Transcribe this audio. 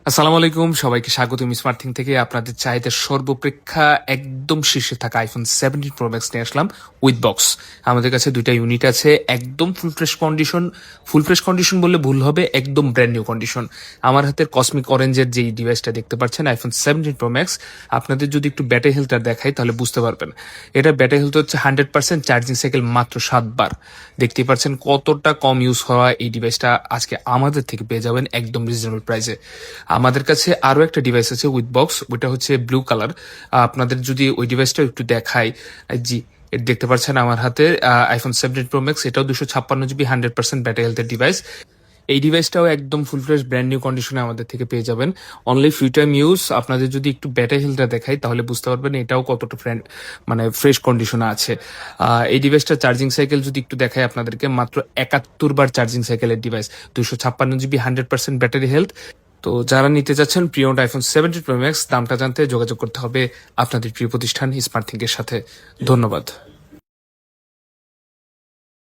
আসসালামু আলাইকুম, সবাইকে স্বাগতম স্মার্ট থিং থেকে। আপনাদের চাহিদার সর্বপ্রেক্ষা একদম শীর্ষে থাকা আইফোন 17 প্রো ম্যাক্স নিয়ে আসলাম উইথ বক্স। আমাদের কাছে দুইটা ইউনিট আছে, একদম ফুল ফ্রেশ কন্ডিশন বললে ভুল হবে, একদম ব্র্যান্ড নিউ কন্ডিশন। আমার হাতের কসমিক অরেঞ্জের যে ডিভাইসটা দেখতে পাচ্ছেন আইফোন 17 প্রো ম্যাক্স, আপনাদের যদি একটু ব্যাটারি হেলথটা দেখাই তাহলে বুঝতে পারবেন। এটা ব্যাটারি হেলথ হচ্ছে 100%, চার্জিং সাইকেল মাত্র 7 বার। দেখতেই পাচ্ছেন কতটা কম ইউজ হওয়া এই ডিভাইসটা আজকে আমাদের থেকে পেয়ে যাবেন একদম রিজনেবল প্রাইসে। আমাদের কাছে আরো একটা ডিভাইস আছে উইথ বক্স, ওইটা হচ্ছে ব্লু কালার। আপনাদের যদি ওই ডিভাইসটা একটু দেখাই, জি এটা দেখতে পাচ্ছেন আমার হাতে আইফোন 17 প্রো ম্যাক্স, এটাও 256 জিবি 100% ব্যাটারি হেলথের ডিভাইস। এই ডিভাইসটাও একদম ফুল ফ্রেশ ব্র্যান্ড নিউ কন্ডিশনে আমাদের থেকে পেয়ে যাবেন, অনলি ফ্রি টাইম ইউজ। আপনাদের যদি একটু ব্যাটারি হেলথটা দেখাই তাহলে বুঝতে পারবেন এটাও কতটা ফ্রেশ কন্ডিশনে আছে। এই ডিভাইসটা চার্জিং সাইকেল যদি একটু দেখাই আপনাদেরকে, মাত্র 71 বার চার্জিং সাইকেলের ডিভাইস, 256 জিবি 100% ব্যাটারি হেলথ। তো যারা নিতে যাচ্ছেন প্রিয়ড আইফোন 17 প্রো ম্যাক্স, দামটা জানতে যোগাযোগ করতে হবে আপনাদের প্রিয় প্রতিষ্ঠান স্মার্ট থিংকের সাথে। ধন্যবাদ।